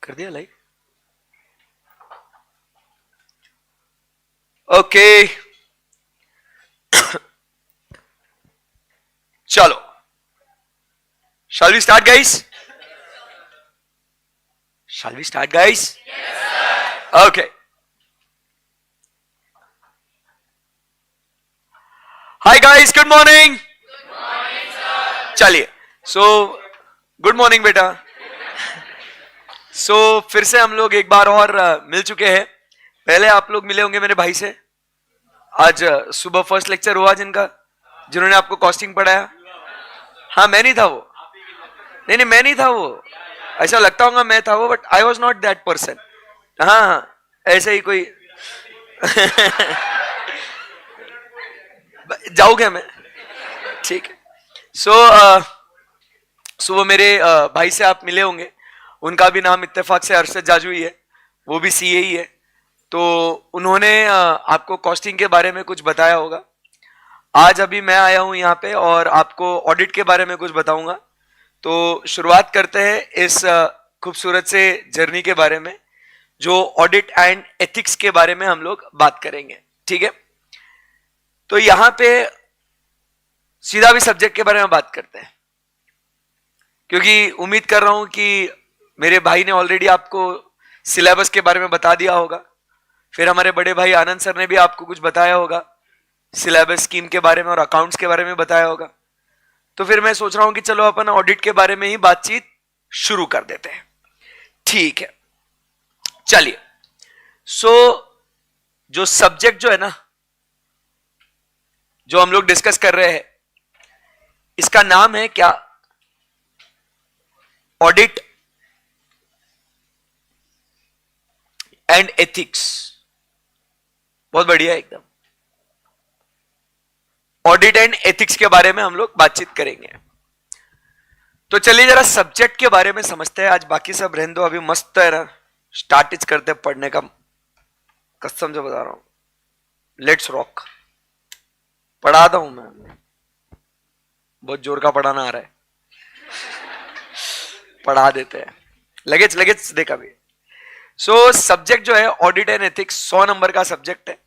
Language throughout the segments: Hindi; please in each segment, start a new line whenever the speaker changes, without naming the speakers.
कर दिया लाइक। ओके चलो, shall we start guys? Shall we start guys? Okay. Hi guys, good morning. चलिए, सो गुड मॉर्निंग बेटा। सो फिर से हम लोग एक बार और मिल चुके हैं। पहले आप लोग मिले होंगे मेरे भाई से। आज सुबह फर्स्ट लेक्चर हुआ जिन्होंने आपको कॉस्टिंग पढ़ाया। हाँ मैं नहीं था वो, नहीं मैं नहीं था वो। ऐसा लगता होगा मैं था वो, but I was not that person. हाँ ऐसे ही कोई जाऊँ क्या मैं? ठीक है। सो वो मेरे भाई से आप मिले होंगे। उनका भी नाम इत्तेफाक से अरशद जाजू ही है, वो भी सीए ही है। तो उन्होंने आपको कॉस्टिंग के बारे में कुछ बताया होगा। आज अभी मैं आया हूं यहाँ पे और आपको ऑडिट के बारे में कुछ बताऊंगा। तो शुरुआत करते हैं इस खूबसूरत से जर्नी के बारे में, जो ऑडिट एंड एथिक्स के बारे में हम लोग बात करेंगे। ठीक है, तो यहां पे सीधा भी सब्जेक्ट के बारे में बात करते हैं, क्योंकि उम्मीद कर रहा हूं कि मेरे भाई ने ऑलरेडी आपको सिलेबस के बारे में बता दिया होगा। फिर हमारे बड़े भाई आनंद सर ने भी आपको कुछ बताया होगा सिलेबस स्कीम के बारे में और अकाउंट्स के बारे में बताया होगा। तो फिर मैं सोच रहा हूं कि चलो अपन ऑडिट के बारे में ही बातचीत शुरू कर देते हैं। ठीक है, चलिए। सो जो सब्जेक्ट जो है ना, जो हम लोग डिस्कस कर रहे हैं, इसका नाम है क्या? Audit and ethics. बहुत बढ़िया, एकदम। ऑडिट एंड एथिक्स के बारे में हम लोग बातचीत करेंगे। तो चलिए जरा सब्जेक्ट के बारे में समझते हैं। आज बाकी सब रहने दो, अभी मस्त है ना, स्टार्ट करते हैं पढ़ने का। कसम से बता रहा हूं, लेट्स रॉक। पढ़ाता हूं मैं, बहुत जोर का पढ़ाना आ रहा है, पढ़ा देते हैं। लगेज लगेज देखा भी। सो सब्जेक्ट जो है ऑडिट एंड एथिक्स 100 नंबर का सब्जेक्ट है।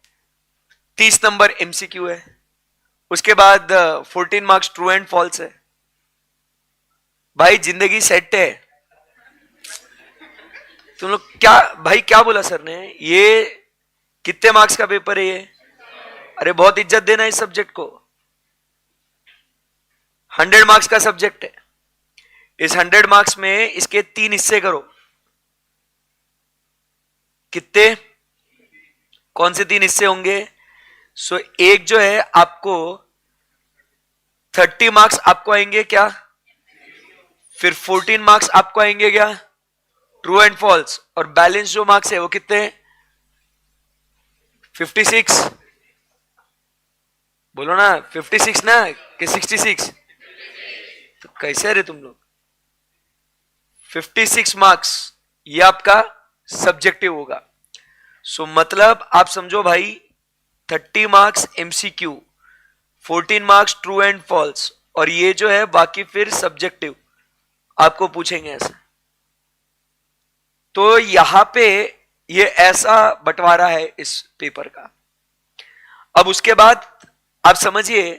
30 नंबर एमसीक्यू है। उसके बाद 14 मार्क्स ट्रू एंड फॉल्स है। भाई जिंदगी सेट है। तुम लोग क्या भाई, क्या बोला सर ने? ये कितने मार्क्स का पेपर है ये? अरे बहुत इज्जत देना इस सब्जेक्ट को। 100 मार्क्स का सब्जेक्ट है। इस 100 मार्क्स में इसके 3 हिस्से करो। कितने? कौन से 3 हिस्से होंगे? सो एक जो है आपको 30 मार्क्स आपको आएंगे क्या? फिर 14 मार्क्स आपको आएंगे क्या? True and false. और बैलेंस जो मार्क्स है वो कितने? 56। बोलो ना 56 ना कि 66? तो कैसे रहे तुम लोग? 56 मार्क्स ये आपका सब्जेक्टिव होगा। सो मतलब आप समझो भाई, 30 marks MCQ, 14 marks true and false, और ये जो है बाकी फिर सब्जेक्टिव आपको पूछेंगे ऐसा। तो यहां पे ये ऐसा बंटवारा है इस पेपर का। अब उसके बाद आप समझिए,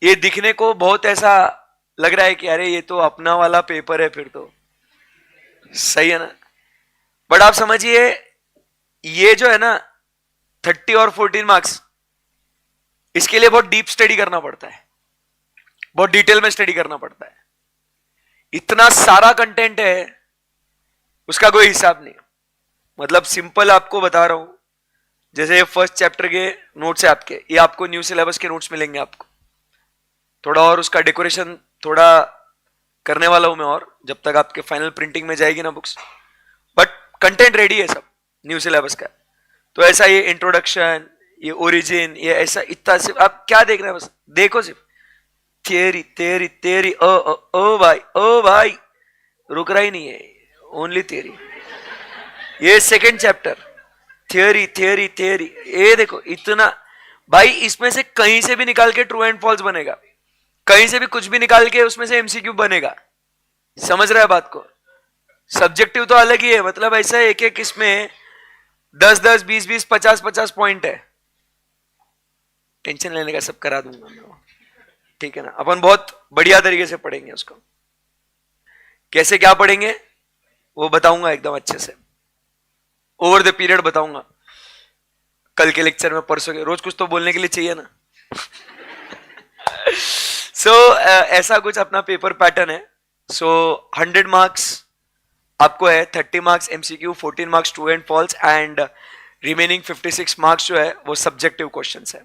ये दिखने को बहुत ऐसा लग रहा है कि अरे ये तो अपना वाला पेपर है, फिर तो सही है ना। बट आप समझिए, ये जो है ना 30 और 14 मार्क्स, इसके लिए बहुत डीप स्टडी करना पड़ता है, बहुत डिटेल में स्टडी करना पड़ता है। इतना सारा कंटेंट है, उसका कोई हिसाब नहीं। मतलब सिंपल आपको बता रहा हूं, जैसे ये फर्स्ट चैप्टर के नोट्स है आपके, ये आपको न्यू सिलेबस के नोट्स मिलेंगे आपको। थोड़ा और उसका डेकोरेशन थोड़ा करने वाला हूं मैं, और जब तक आपके फाइनल प्रिंटिंग में जाएगी ना बुक्स। बट कंटेंट रेडी है सब न्यू सिलेबस का। तो ऐसा ये इंट्रोडक्शन, ये ओरिजिन, ये ऐसा इतना सिर्फ आप क्या देख रहे हैं, बस देखो सिर्फ थियरी थियरी थियरी। ओ ओ ओ भाई, ओ भाई रुक रहा ही नहीं है, ओनली थियरी। ये second chapter theory theory theory, ये देखो इतना भाई, इसमें से कहीं से भी निकाल के ट्रू एंड फॉल्स बनेगा, कहीं से भी कुछ भी निकाल के उसमें से एमसीक्यू बनेगा। समझ रहा है बात को? सब्जेक्टिव तो अलग ही है, मतलब ऐसा एक एक इसमें 10-10, 20-20, 50-50 पॉइंट है। टेंशन लेने का सब करा दूंगा मैं, ठीक है ना। अपन बहुत बढ़िया तरीके से पढ़ेंगे उसको। कैसे क्या पढ़ेंगे वो बताऊंगा एकदम अच्छे से, ओवर द पीरियड बताऊंगा, कल के लेक्चर में, परसों के। रोज कुछ तो बोलने के लिए चाहिए ना। सो ऐसा कुछ अपना पेपर पैटर्न है। सो 100 मार्क्स आपको है, 30 marks MCQ, 14 marks true and false, and remaining 56 marks जो है वो सब्जेक्टिव क्वेश्चंस है।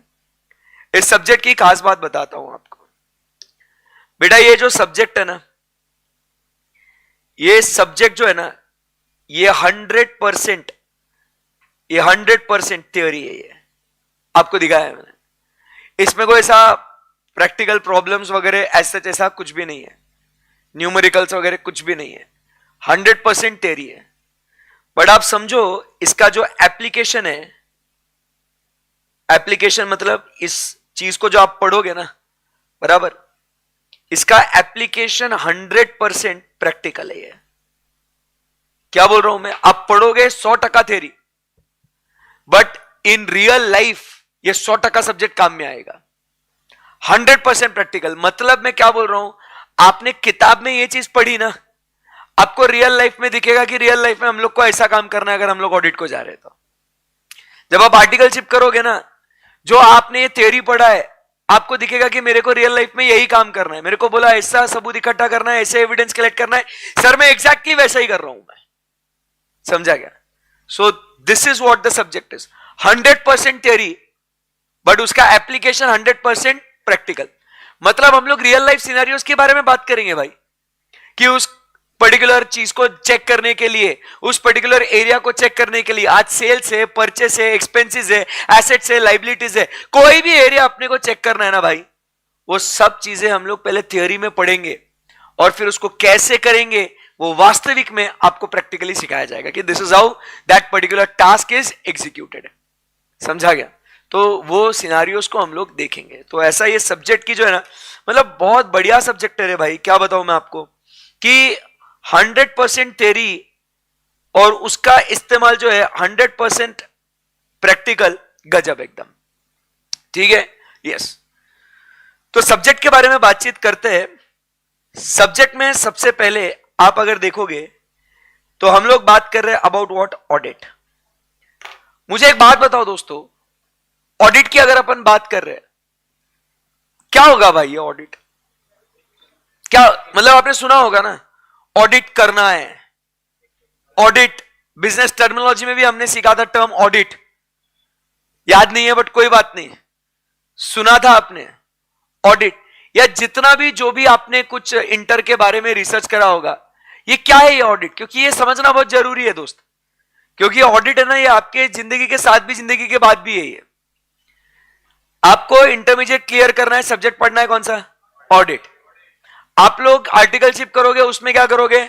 इस सब्जेक्ट की खास बात बताता हूं आपको। बेटा ये जो सब्जेक्ट है ना, ये सब्जेक्ट जो है ना, ये 100% थ्योरी है। ये आपको दिखाया है मैंने। इसमें कोई ऐसा प्रैक्टिकल प्रॉब्लम्स वगैरह ऐसा कुछ भी नहीं है, न्यूमेरिकल्स वगैरह कुछ भी नहीं है, 100% थ्योरी है। बट आप समझो इसका जो एप्लीकेशन है, एप्लीकेशन मतलब इस चीज को जो आप पढ़ोगे ना, बराबर, इसका एप्लीकेशन 100% प्रैक्टिकल है। ये क्या बोल रहा हूं मैं? आप पढ़ोगे 100% theory, but in real life ये 100% सब्जेक्ट काम में आएगा। 100% प्रैक्टिकल मतलब मैं क्या बोल रहा हूं, आपने किताब में ये चीज पढ़ी ना, आपको रियल लाइफ में दिखेगा कि रियल लाइफ में हम लोग को ऐसा काम करना है अगर हम लोग ऑडिट को जा रहे हैं तो। जब आप आर्टिकलशिप करोगे ना, जो आपने ये थ्योरी पढ़ा है, आपको दिखेगा कि मेरे को रियल लाइफ में यही काम करना है। मेरे को बोला ऐसा सबूत इकट्ठा करना है, ऐसे एविडेंस कलेक्ट करना है, सर मैं एग्जैक्टली वैसा ही कर रहा हूं मैं। समझा गया? So this is what the subject is, 100% theory but उसका एप्लीकेशन 100% प्रैक्टिकल। मतलब हम लोग रियल लाइफ सिनेरियोस के बारे में बात करेंगे भाई, कि उस पर्टिकुलर चीज को चेक करने के लिए, उस पर्टिकुलर एरिया को चेक करने के लिए, आज सेल्स है, परचेस है, एक्सपेंसेस है, एसेट्स है, लाइबिलिटीज है, कोई भी एरिया अपने को चेक करना है ना भाई, वो सब चीजें हम लोग पहले थियोरी में पढ़ेंगे और फिर उसको कैसे करेंगे वो वास्तविक में आपको प्रैक्टिकली सिखाया जाएगा कि this is how that particular task is executed. समझा गया? तो वो सिनारियोस को हम लोग देखेंगे। तो ऐसा ये सब्जेक्ट की जो है ना, मतलब बहुत बढ़िया सब्जेक्ट है रे भाई। क्या बताऊं मैं आपको कि 100% थ्योरी और उसका इस्तेमाल जो है 100% प्रैक्टिकल, गजब एकदम। ठीक है? यस। तो सब्जेक्ट के बारे में बातचीत करते हैं। सब्जेक्ट में सबसे पहले आप अगर देखोगे तो हम लोग बात कर रहे हैं अबाउट व्हाट? ऑडिट। मुझे एक बात बताओ दोस्तों, ऑडिट की अगर अपन बात कर रहे हैं, क्या होगा भाई ये ऑडिट? क्या मतलब आपने सुना होगा ना, ऑडिट करना है। ऑडिट बिजनेस टर्मिनोलॉजी में भी हमने सीखा था टर्म ऑडिट, याद नहीं है बट कोई बात नहीं, सुना था आपने ऑडिट। या जितना भी जो भी आपने कुछ इंटर के बारे में रिसर्च करा होगा, ये क्या है ये ऑडिट? क्योंकि ये समझना बहुत जरूरी है दोस्त, क्योंकि ऑडिट है ना, ये आपके जिंदगी के साथ भी, जिंदगी के बाद भी है। ये आपको इंटरमीडिएट क्लियर करना है, सब्जेक्ट पढ़ना है कौन सा? ऑडिट। आप लोग आर्टिकलशिप करोगे, उसमें क्या करोगे?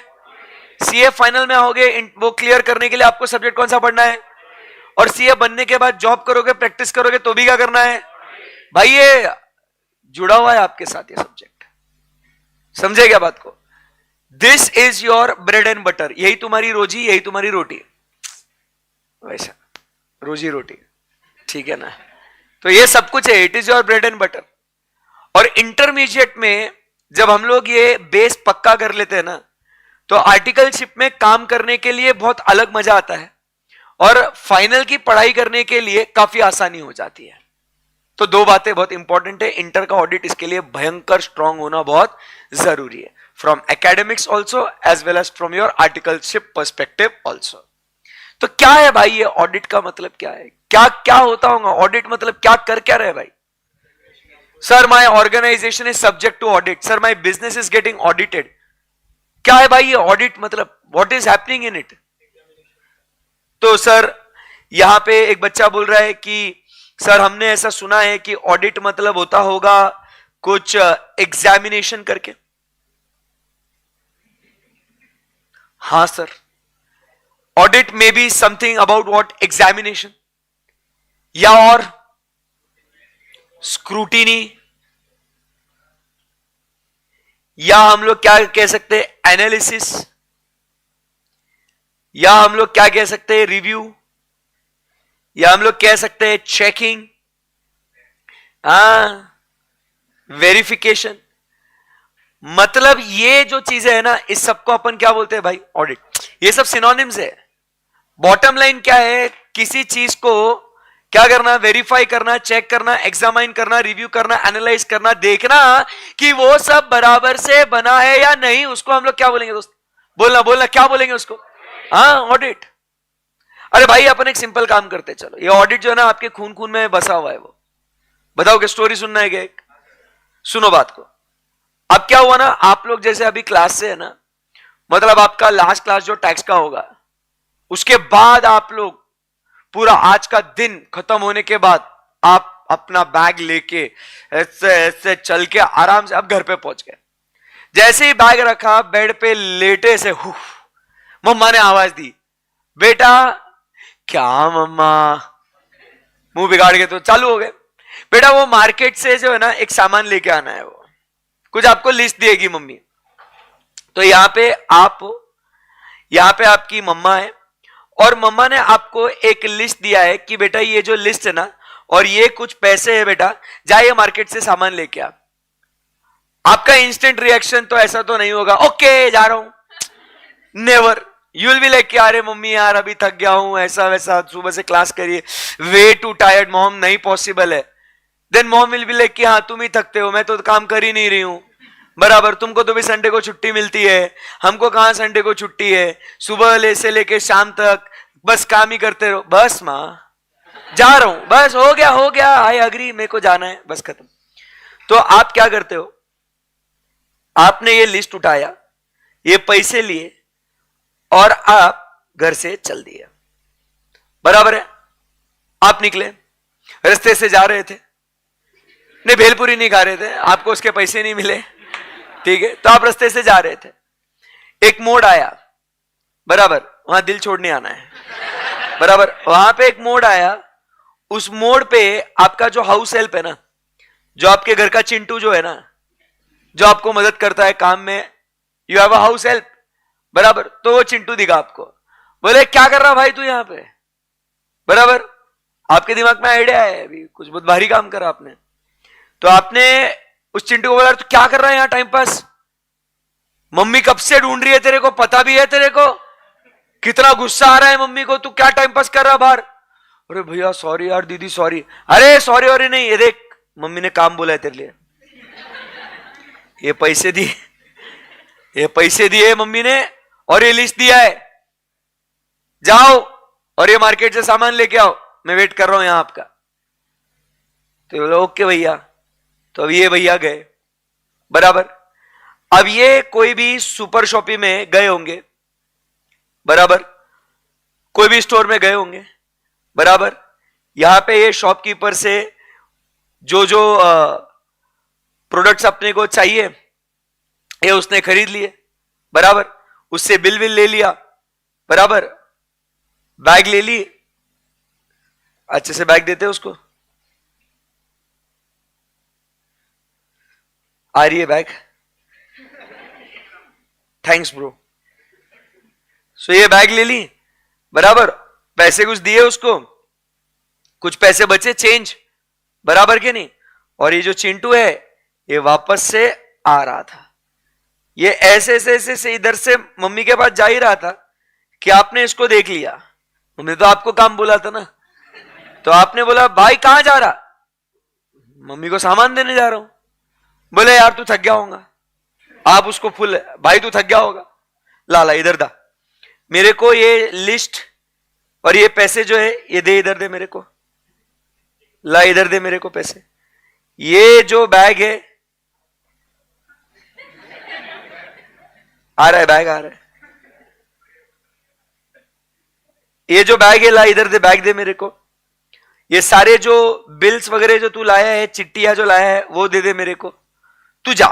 सीए फाइनल में आओगे, वो क्लियर करने के लिए आपको सब्जेक्ट कौन सा पढ़ना है? और सीए बनने के बाद जॉब करोगे, प्रैक्टिस करोगे, तो भी क्या करना है भाई? ये जुड़ा हुआ है आपके साथ ये सब्जेक्ट। समझे क्या बात को? This is your bread and butter, यही तुम्हारी रोजी, यही तुम्हारी रोटी, वैसा रोजी रोटी, ठीक है ना? तो ये सब कुछ है, it is your bread and butter. और इंटरमीडिएट में जब हम लोग ये बेस पक्का कर लेते हैं ना, तो आर्टिकलशिप में काम करने के लिए बहुत अलग मजा आता है और फाइनल की पढ़ाई करने के लिए काफी आसानी हो जाती है। तो दो बातें बहुत इंपॉर्टेंट है। इंटर का ऑडिट इसके लिए भयंकर स्ट्रांग होना बहुत जरूरी है, from academics also as well as from your articleship perspective also. तो क्या है भाई ये ऑडिट का मतलब क्या है? क्या क्या होता होगा ऑडिट? मतलब क्या कर क्या रहे भाई? Sir my organisation is subject to audit, sir my business is getting audited. क्या है भाई ये ऑडिट? मतलब what is happening in it? तो सर यहां पे एक बच्चा बोल रहा है कि सर हमने ऐसा सुना है कि ऑडिट मतलब होता होगा कुछ एग्जामिनेशन करके। हाँ सर, ऑडिट में be something about what examination, या और स्क्रूटिनी, या हम लोग क्या कह सकते हैं एनालिसिस, या हम लोग क्या कह सकते हैं रिव्यू, या हम लोग कह सकते हैं चेकिंग, वेरिफिकेशन। मतलब ये जो चीजें है ना, इस सबको अपन क्या बोलते हैं भाई? ऑडिट। ये सब सिनोनिम्स है। बॉटम लाइन क्या है? किसी चीज को क्या करना? वेरीफाई करना, चेक करना, एग्जामाइन करना, रिव्यू करना, एनालाइज करना, देखना कि वो सब बराबर से बना है या नहीं। उसको हम लोग क्या बोलेंगे दोस्त? बोलना बोलना, क्या बोलेंगे उसको? हाँ, ऑडिट। अरे भाई अपन एक सिंपल काम करते, चलो ये ऑडिट जो है ना आपके खून खून में बसा हुआ है। वो बताओ कि स्टोरी सुनना है क्या? एक सुनो बात को। अब क्या हुआ ना, आप लोग जैसे अभी क्लास से है ना, मतलब आपका लास्ट क्लास जो टैक्स का होगा, उसके बाद आप लोग पूरा आज का दिन खत्म होने के बाद आप अपना बैग लेके ऐसे ऐसे चल के आराम से आप घर पे पहुंच गए। जैसे ही बैग रखा बेड पे लेटे से मम्मा ने आवाज दी, बेटा। क्या मम्मा? मुंह बिगाड़ के तो चालू हो गए। बेटा वो मार्केट से जो है ना एक सामान लेके आना है, वो कुछ आपको लिस्ट देगी मम्मी। तो यहां पे आप हो, यहां पे आपकी मम्मा है, और मम्मा ने आपको एक लिस्ट दिया है कि बेटा ये जो लिस्ट है ना, और ये कुछ पैसे है बेटा, जाइए मार्केट से सामान लेके आ। आपका इंस्टेंट रिएक्शन तो ऐसा तो नहीं होगा, ओके जा रहा हूं। Never. You will be like कि अरे मम्मी यार अभी थक गया हूं, ऐसा वैसा, सुबह से क्लास करिए, वे टू टायर्ड मॉम, नहीं पॉसिबल है। Then mom will be like कि हाँ तुम ही थकते हो, मैं तो काम कर ही नहीं रही हूं। बराबर, तुमको तो भी संडे को छुट्टी मिलती है, हमको कहां संडे को छुट्टी है। सुबह से लेके शाम तक बस काम ही करते रहो। बस मां जा रहा हूं, बस हो गया हो गया, आई अग्री, मेरे को जाना है, बस खत्म। तो आप क्या करते हो? आपने ये लिस्ट उठाया, ये पैसे लिए, और आप घर से चल दिए। बराबर है? आप निकले, रास्ते से जा रहे थे, नहीं भेलपुरी नहीं खा रहे थे, आपको उसके पैसे नहीं मिले, ठीक है, तो आप रास्ते से जा रहे थे, एक मोड़ आया। बराबर, वहां दिल छोड़ने आना है। बराबर, वहां पे एक मोड़ आया। उस मोड़ पे आपका जो हाउस हेल्प है ना, जो आपके घर का चिंटू जो है ना, जो आपको मदद करता है काम में, you have a house help. बराबर, तो वो चिंटू दिखा आपको, बोले क्या कर रहा भाई तू यहां पे? बराबर, आपके दिमाग में आइडिया है अभी कुछ बहुत भारी काम करा आपने, तो आपने उस चिंटू को बोला तो क्या कर रहा है यहां टाइम पास? मम्मी कब से ढूंढ रही है तेरे को, पता भी है तेरे को? कितना गुस्सा आ रहा है मम्मी को, तू क्या टाइम पास कर रहा बाहर? अरे भैया सॉरी यार, दीदी सॉरी। अरे सॉरी और नहीं, ये देख मम्मी ने काम बोला है तेरे लिए, ये पैसे दिए, ये पैसे दिए मम्मी ने, और ये लिस्ट दिया है, जाओ और ये मार्केट से सामान लेके आओ, मैं वेट कर रहा हूं यहां आपका। तो बोला ओके भैया। तो अब ये भैया गए। बराबर, अब ये कोई भी सुपर शॉपिंग में गए होंगे, बराबर, कोई भी स्टोर में गए होंगे। बराबर, यहां पे ये शॉपकीपर से जो जो प्रोडक्ट्स अपने को चाहिए ये उसने खरीद लिए। बराबर, उससे बिल विल ले लिया। बराबर, बैग ले ली, अच्छे से बैग देते उसको, आ रही है बैग, थैंक्स ब्रो। सो ये बैग ले ली। बराबर, पैसे कुछ दिए उसको, कुछ पैसे बचे चेंज, बराबर के नहीं। और ये जो चिंटू है ये वापस से आ रहा था, ये ऐसे ऐसे इधर से मम्मी के पास जा ही रहा था कि आपने इसको देख लिया। मम्मी तो आपको काम बोला था ना, तो आपने बोला भाई कहां जा रहा? मम्मी को सामान देने जा रहा हूं। बोले यार तू थक गया होगा। आप उसको फुल, भाई तू थक गया होगा, लाला इधर दा, मेरे को ये लिस्ट और ये पैसे जो है ये दे, इधर दे मेरे को, ला इधर दे मेरे को पैसे। ये जो बैग है, आ रहा है बैग, आ रहा है। ये जो बैग है ला, इधर दे, बैग दे मेरे को। ये सारे जो बिल्स वगैरह जो तू लाया है, चिट्ठियां जो लाया है, वो दे दे मेरे को। तू जा,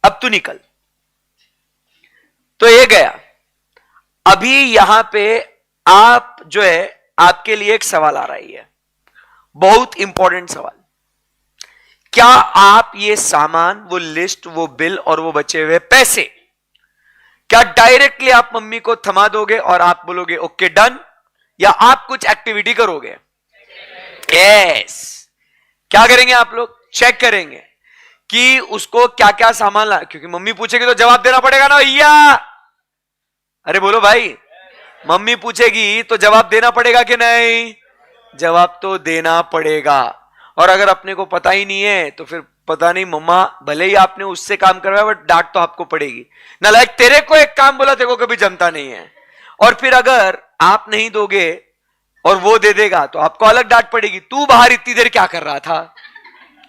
अब तू निकल। तो ये गया। अभी यहां पे आप जो है, आपके लिए एक सवाल आ रही है, बहुत इंपॉर्टेंट सवाल। क्या आप ये सामान, वो लिस्ट, वो बिल और वो बचे हुए पैसे, क्या डायरेक्टली आप मम्मी को थमा दोगे और आप बोलोगे ओके डन, या आप कुछ एक्टिविटी करोगे? यस। क्या करेंगे आप लोग? चेक करेंगे कि उसको क्या क्या सामान ला, क्योंकि मम्मी पूछेगी तो जवाब देना पड़ेगा ना भैया। अरे बोलो भाई, मम्मी पूछेगी तो जवाब देना पड़ेगा कि नहीं? जवाब तो देना पड़ेगा। और अगर अपने को पता ही नहीं है तो फिर पता नहीं, मम्मा भले ही आपने उससे काम करवाया बट डांट तो आपको पड़ेगी ना। लाइक तेरे को एक काम बोला, तेरे को कभी जमता नहीं है। और फिर अगर आप नहीं दोगे और वो दे देगा तो आपको अलग डांट पड़ेगी, तू बाहर इतनी देर क्या कर रहा था,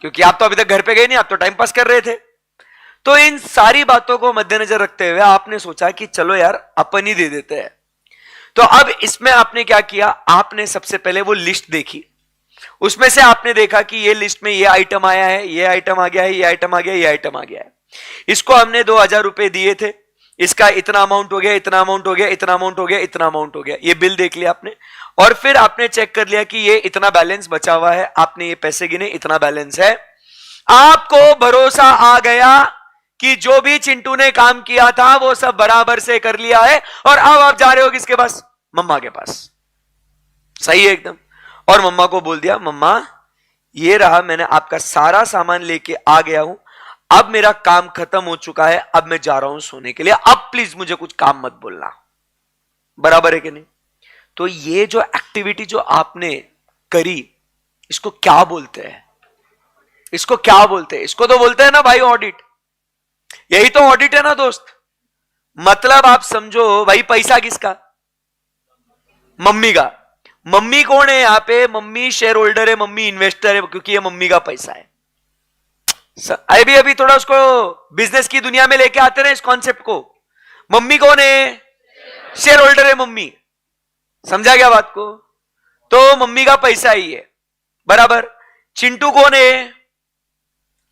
क्योंकि आप तो अभी तक घर पे गए नहीं, आप तो टाइम पास कर रहे थे। तो इन सारी बातों को मद्देनजर रखते हुए आपने सोचा कि चलो यार अपन ही दे देते हैं। तो अब इसमें आपने क्या किया, आपने सबसे पहले वो लिस्ट देखी। उसमें से आपने देखा कि ये लिस्ट में ये आइटम आया है, ये आइटम आ गया है, ये आइटम आ गया है, ये आइटम आ गया है। इसको हमने 2000 रुपए दिए थे, इसका इतना अमाउंट हो गया, इतना अमाउंट हो गया, इतना अमाउंट हो गया, इतना अमाउंट हो गया। ये बिल देख लिया आपने, और फिर आपने चेक कर लिया कि ये इतना बैलेंस बचा हुआ है। आपने ये पैसे गिने, इतना बैलेंस है। आपको भरोसा आ गया कि जो भी चिंटू ने काम किया था वो सब बराबर से कर लिया है। और अब आप जा रहे हो किसके पास? मम्मा के पास। सही है एकदम। और मम्मा को बोल दिया, मम्मा ये रहा, मैंने आपका सारा सामान लेके आ गया हूं, अब मेरा काम खत्म हो चुका है, अब मैं जा रहा हूं सोने के लिए, अब प्लीज मुझे कुछ काम मत बोलना। बराबर है कि नहीं? तो ये जो एक्टिविटी जो आपने करी, इसको क्या बोलते हैं? इसको क्या बोलते हैं? इसको तो बोलते हैं ना भाई ऑडिट। यही तो ऑडिट है ना दोस्त। मतलब आप समझो भाई, पैसा किसका? मम्मी का। मम्मी कौन है यहां पे? मम्मी शेयर होल्डर है, मम्मी इन्वेस्टर है, क्योंकि ये मम्मी का पैसा है। अभी अभी थोड़ा उसको बिजनेस की दुनिया में लेके आते ना इस कॉन्सेप्ट को। मम्मी कौन है? शेयर होल्डर है मम्मी। समझा गया बात को? तो मम्मी का पैसा ही है, बराबर। चिंटू कौन है?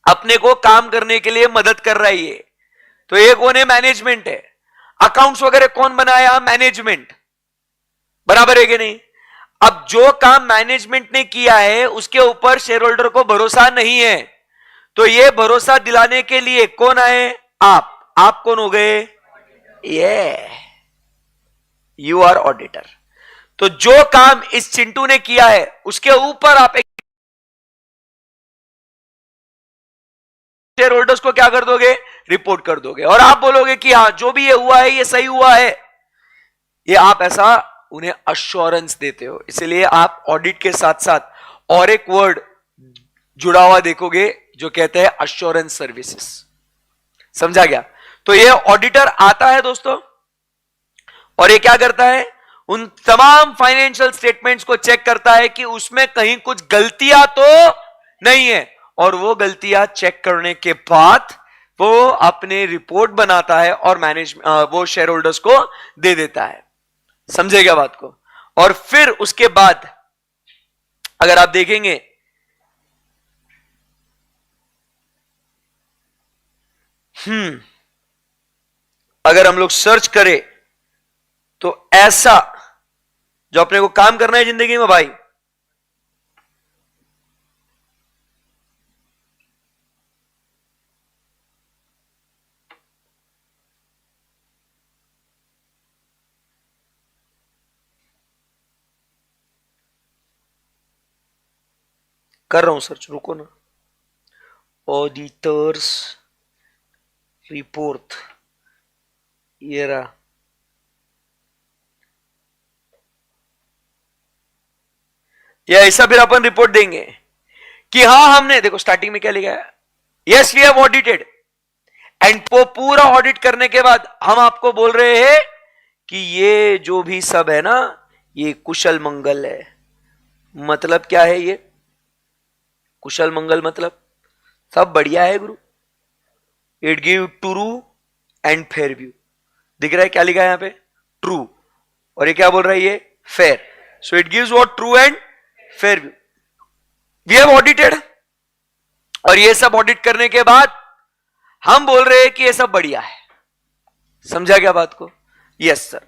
अपने को काम करने के लिए मदद कर रहा है। तो ये कौन है? मैनेजमेंट है। अकाउंट्स वगैरह कौन बनाया? मैनेजमेंट। बराबर है कि नहीं? अब जो काम मैनेजमेंट ने किया है उसके ऊपर शेयर होल्डर को भरोसा नहीं है, तो ये भरोसा दिलाने के लिए कौन आए? आप कौन हो गए? ये यू आर ऑडिटर। तो जो काम इस चिंटू ने किया है उसके ऊपर आप एक शेयर होल्डर्स को क्या कर दोगे? रिपोर्ट कर दोगे। और आप बोलोगे कि हाँ जो भी ये हुआ है ये सही हुआ है। ये आप ऐसा उन्हें अश्योरेंस देते हो। इसलिए आप ऑडिट के साथ साथ और एक वर्ड जुड़ा हुआ देखोगे जो कहते हैं अश्योरेंस सर्विसेज। समझा गया? तो ये ऑडिटर आता है दोस्तों, और ये क्या करता है? उन तमाम फाइनेंशियल स्टेटमेंट्स को चेक करता है कि उसमें कहीं कुछ गलतियां तो नहीं है, और वो गलतियां चेक करने के बाद वो अपने रिपोर्ट बनाता है और वो शेयर होल्डर्स को दे देता है। समझेगा बात को? और फिर उसके बाद अगर आप देखेंगे अगर हम लोग सर्च करें तो ऐसा जो अपने को काम करना है जिंदगी में भाई, कर रहा हूं सर्च, रुको ना। ऑडिटर्स रिपोर्ट, ये रहा। या ऐसा फिर अपन रिपोर्ट देंगे कि हाँ हमने, देखो स्टार्टिंग में क्या लिखा है? Yes we have audited. And पूरा ऑडिट करने के बाद हम आपको बोल रहे हैं कि ये जो भी सब है ना, ये कुशल मंगल है। मतलब क्या है ये कुशल मंगल? मतलब सब बढ़िया है गुरु। It give true and fair view. दिख रहा है क्या लिखा है यहां पे? ट्रू। और ये क्या बोल रहा है? ये fair. So it gives what? True and fair view. We have audited, और ये सब ऑडिट करने के बाद हम बोल रहे हैं कि ये सब बढ़िया है. समझा क्या बात को? Yes sir.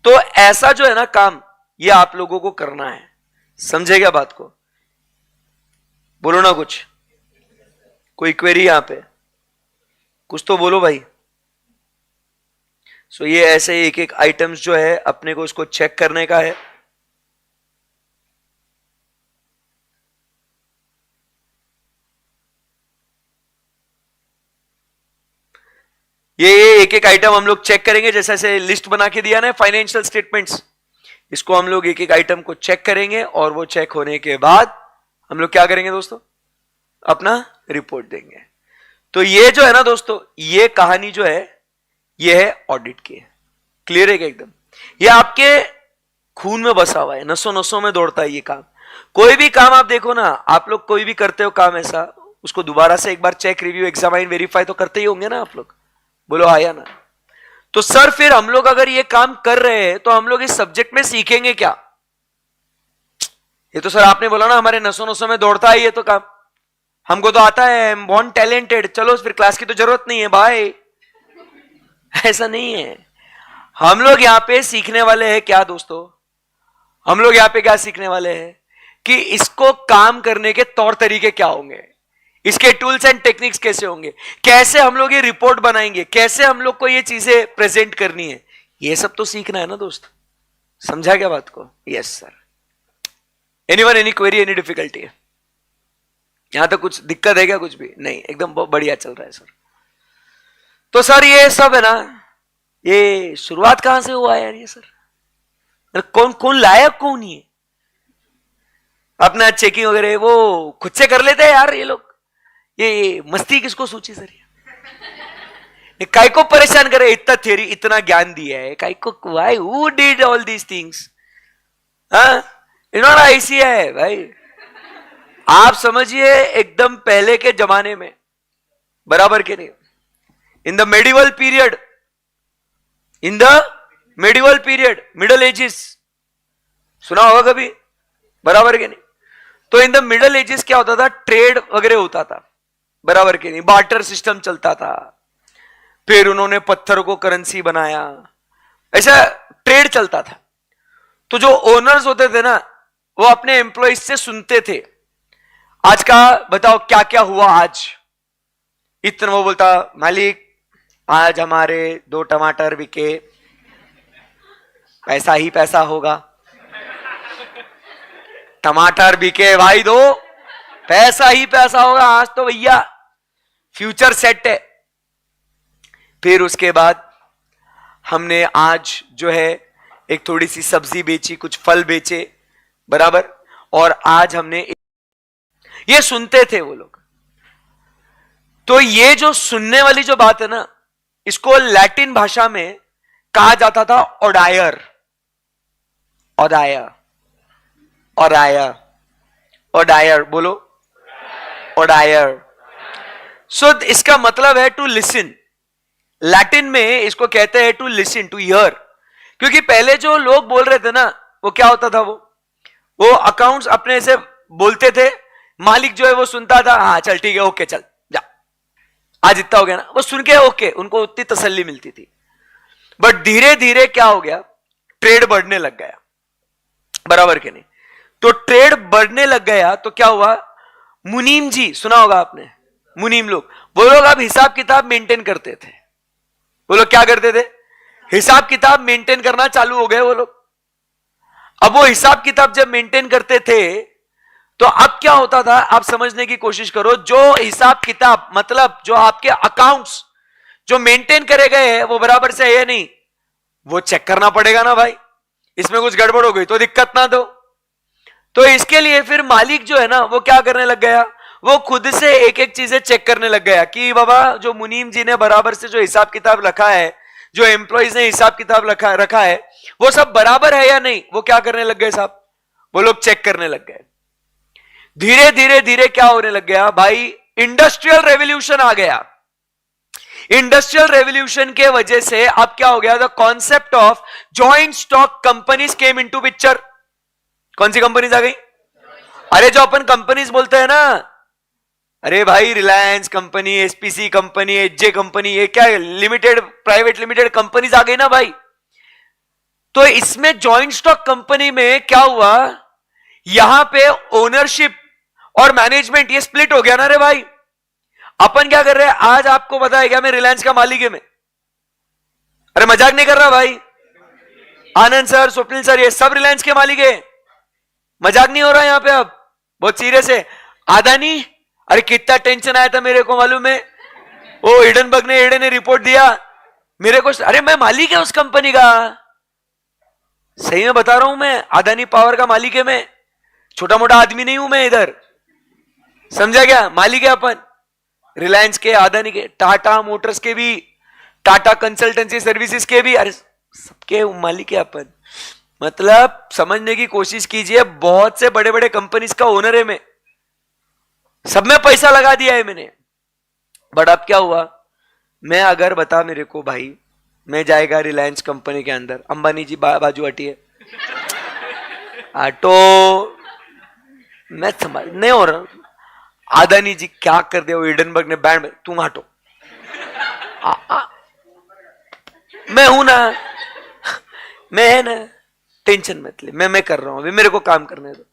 तो ऐसा जो है ना काम, ये आप लोगों को करना है. समझे क्या बात को? बोलो ना कुछ. कोई क्वेरी यहां पे? कुछ तो बोलो भाई. सो ये ऐसे एक एक आइटम्स जो है अपने को उसको चेक करने का है. ये एक एक आइटम हम लोग चेक करेंगे. जैसे ऐसे लिस्ट बना के दिया ना फाइनेंशियल स्टेटमेंट्स, इसको हम लोग एक एक आइटम को चेक करेंगे और वो चेक होने के बाद हम लोग क्या करेंगे दोस्तों? अपना रिपोर्ट देंगे. तो ये जो है ना दोस्तों, ये कहानी जो है ये है ऑडिट की. क्लियर है क्या एकदम? ये आपके खून में बसा हुआ है, नसों नसों में दौड़ता है ये काम. कोई भी काम आप देखो ना, आप लोग कोई भी करते हो काम ऐसा, उसको दोबारा से एक बार चेक, रिव्यू, एग्जामाइन, वेरीफाई तो करते ही होंगे ना आप लोग. बोलो हाँ या ना? तो सर फिर हम लोग अगर ये काम कर रहे हैं तो हम लोग इस सब्जेक्ट में सीखेंगे क्या? ये तो सर आपने बोला ना हमारे नसों नसों में दौड़ता है ये तो काम, हमको तो आता है, बॉर्न टैलेंटेड, चलो फिर क्लास की तो जरूरत नहीं है भाई. ऐसा नहीं है. हम लोग यहां पे सीखने वाले हैं क्या दोस्तों? हम लोग यहां पे क्या सीखने वाले हैं कि इसको काम करने के तौर तरीके क्या होंगे, इसके टूल्स एंड टेक्निक्स कैसे होंगे, कैसे हम लोग ये रिपोर्ट बनाएंगे, कैसे हम लोग को ये चीजें प्रेजेंट करनी है. ये सब तो सीखना है ना दोस्त. समझा क्या बात को? Yes sir. Anyone, any query, any difficulty है? यहां तक कुछ दिक्कत है क्या? कुछ भी नहीं, एकदम बहुत बढ़िया चल रहा है सर. तो सर ये सब है ना, ये शुरुआत कहां से हुआ यार ये सर? कौन कौन लायक कौन है? अपना चेकिंग वगैरह वो खुद से कर लेते हैं यार ये लोग. ये मस्ती किसको सोची सर? ये काय को परेशान करे? इतना थ्योरी, इतना ज्ञान दिया है, काय को? Why, who did all these things? इन्होंने ऐसी है भाई. आप समझिए एकदम पहले के जमाने में, बराबर के नहीं, in the medieval period, in the medieval period, middle edges, सुना होगा कभी? बराबर के नहीं? तो इन द मिडल एजेस क्या होता था? ट्रेड वगैरह होता था, बराबर के नहीं? बार्टर सिस्टम चलता था. फिर उन्होंने पत्थर को करेंसी बनाया, ऐसा ट्रेड चलता था. तो जो ओनर्स होते थे ना, वो अपने एम्प्लॉइज से सुनते थे, आज का बताओ क्या क्या हुआ आज. इतना वो बोलता, मालिक आज हमारे 2 टमाटर बिके, पैसा ही पैसा होगा. टमाटर बिके भाई 2, पैसा ही पैसा होगा आज तो भैया, फ्यूचर सेट है. फिर उसके बाद हमने आज जो है एक थोड़ी सी सब्जी बेची, कुछ फल बेचे, बराबर, और आज हमने, ये सुनते थे वो लोग. तो ये जो सुनने वाली जो बात है ना, इसको लैटिन भाषा में कहा जाता था ओडायर. ओडायर, ओडायर, ओडायर, बोलो ओडायर. सो इसका मतलब है टू लिसन. लैटिन में इसको कहते हैं टू लिसन, टू हियर. क्योंकि पहले जो लोग बोल रहे थे ना, वो क्या होता था, वो अकाउंट्स अपने से बोलते थे, मालिक जो है वो सुनता था, हाँ चल ठीक है, ओके चल जा, आज इतना हो गया ना, वो सुन के ओके, उनको उतनी तसल्ली मिलती थी. बट धीरे धीरे क्या हो गया? ट्रेड बढ़ने लग गया, बराबर के नहीं? तो ट्रेड बढ़ने लग गया तो क्या हुआ? मुनीम जी, सुना होगा आपने, मुनीम लोग, वो लोग अब हिसाब किताब मेंटेन करते थे. वो लोग क्या करते थे? हिसाब किताब मेंटेन करना चालू हो गए वो लोग. अब वो हिसाब किताब जब मेंटेन करते थे तो अब क्या होता था, आप समझने की कोशिश करो. जो हिसाब किताब मतलब जो आपके अकाउंट्स जो मेंटेन करे गए हैं वो बराबर से है या नहीं, वो चेक करना पड़ेगा ना भाई. इसमें कुछ गड़बड़ हो गई तो दिक्कत ना दो. तो इसके लिए फिर मालिक जो है ना, वो क्या करने लग गया? वो खुद से एक एक चीजें चेक करने लग गया कि बाबा जो मुनीम जी ने बराबर से जो हिसाब किताब रखा है, जो एम्प्लॉइज ने हिसाब किताब रखा है, वो सब बराबर है या नहीं. वो क्या करने लग गए साहब? वो लोग चेक करने लग गए. धीरे धीरे धीरे क्या होने लग गया भाई? इंडस्ट्रियल रेवोल्यूशन आ गया. इंडस्ट्रियल रेवोल्यूशन के वजह से अब क्या हो गया? The concept of joint stock companies came into picture. कौन सी कंपनीज आ गई? अरे जो अपन कंपनीज बोलते हैं ना, अरे भाई Reliance company, SPC company, HJ company, ये क्या लिमिटेड, प्राइवेट लिमिटेड कंपनीज आ गई ना भाई। तो इसमें जॉइंट स्टॉक कंपनी में क्या हुआ, यहां पे ओनरशिप और मैनेजमेंट ये स्प्लिट हो गया ना रे भाई। अपन क्या कर रहे हैं, आज आपको पता है क्या मैं रिलायंस का मालिक है मैं? अरे मजाक नहीं कर रहा भाई, आनंद सर, स्वप्निल सर, ये सब रिलायंस के मालिक है, मजाक नहीं हो रहा यहां पे, अब बहुत सीरियस है। अदानी, अरे कितना टेंशन आया था मेरे को मालूम है, वो हिडनबर्ग ने, एडे ने रिपोर्ट दिया मेरे को, अरे मैं मालिक है उस कंपनी का, सही में बता रहा हूं मैं, अदानी पावर का मालिक है मैं, छोटा मोटा आदमी नहीं हूं मैं इधर, समझा क्या? मालिक है अपन रिलायंस के, अदानी के, टाटा मोटर्स के भी, टाटा कंसल्टेंसी सर्विसेज के भी, अरे सबके मालिक है अपन। मतलब समझने की कोशिश कीजिए, बहुत से बड़े बड़े कंपनीज का ओनर है मैं, सब में पैसा लगा दिया है मैंने। बट अब क्या हुआ, मैं अगर बता मेरे को भाई, मैं जाएगा रिलायंस कंपनी के अंदर, अंबानी जी बाजू हटिए, तो मैं समझ नहीं हो रहा, अदानी जी क्या कर दे, वो हिडनबर्ग ने बैंड में, तुम हटो, मैं हूं ना, मैं है ना, टेंशन मत ले, मैं कर रहा हूं अभी, मेरे को काम करने दो।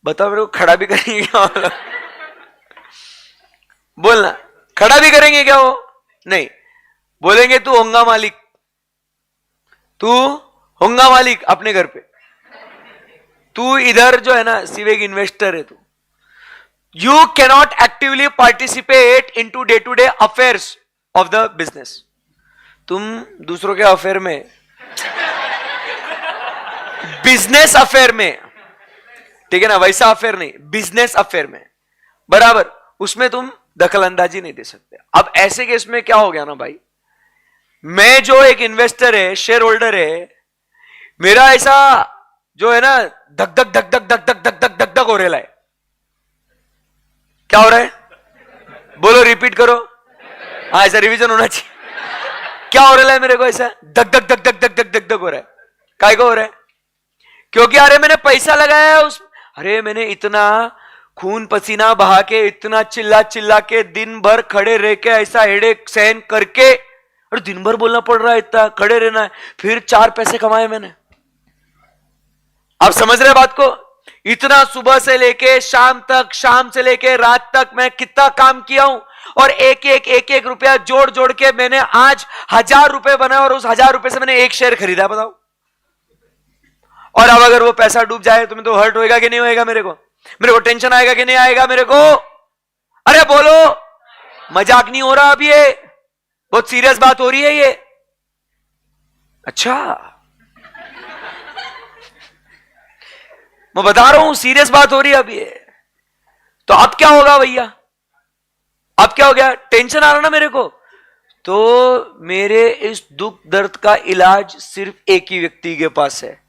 बताओ मेरे को खड़ा भी करेंगे क्या? बोलना, खड़ा भी करेंगे क्या वो? नहीं, बोलेंगे तू होगा मालिक, तू होगा मालिक अपने घर पे, तू इधर जो है ना सिर्फ एक इन्वेस्टर है तू, you cannot actively participate in today affairs of the business. तुम दूसरों के अफेयर में, बिजनेस अफेयर में, ठीक है ना, वैसा अफेयर नहीं, बिजनेस अफेयर में बराबर, उसमें तुम दखल अंदाजी नहीं दे सकते। अब ऐसे केस में क्या हो गया ना भाई, मैं जो एक इन्वेस्टर है, शेयर होल्डर है, मेरा ऐसा जो है ना धक धक धक धक धक धक धक धक धक धक हो रहा है। क्या हो रहा है? बोलो, रिपीट करो, हाँ ऐसा रिवीजन होना चाहिए। क्या हो रहा है मेरे को, ऐसा धक धक धक धक धक धक धक धक हो रहा है, काय को हो रहा है? क्योंकि अरे मैंने पैसा लगाया है उस, अरे मैंने इतना खून पसीना बहा के, इतना चिल्ला चिल्ला के, दिन भर खड़े रह के, ऐसा हेडेक सहन करके, और दिन भर बोलना पड़ रहा है, इतना खड़े रहना है, फिर 4 पैसे कमाए मैंने। आप समझ रहे बात को? इतना सुबह से लेके शाम तक, शाम से लेके रात तक मैं कितना काम किया हूं, और एक एक रुपया जोड़ जोड़ के मैंने आज 1000 रुपए बनाए, और उस 1000 रुपए से मैंने एक शेयर खरीदा, बताओ। और अब अगर वो पैसा डूब जाए तो मैं तो हर्ट होएगा कि नहीं होएगा? मेरे को टेंशन आएगा कि नहीं आएगा मेरे को? अरे बोलो, मजाक नहीं हो रहा, अब ये बहुत सीरियस बात हो रही है ये। अच्छा, मैं बता रहा हूं सीरियस बात हो रही है अब ये। तो अब क्या होगा भैया, अब क्या हो गया, टेंशन आ रहा ना मेरे को, तो मेरे इस दुख दर्द का इलाज सिर्फ एक ही व्यक्ति के पास है।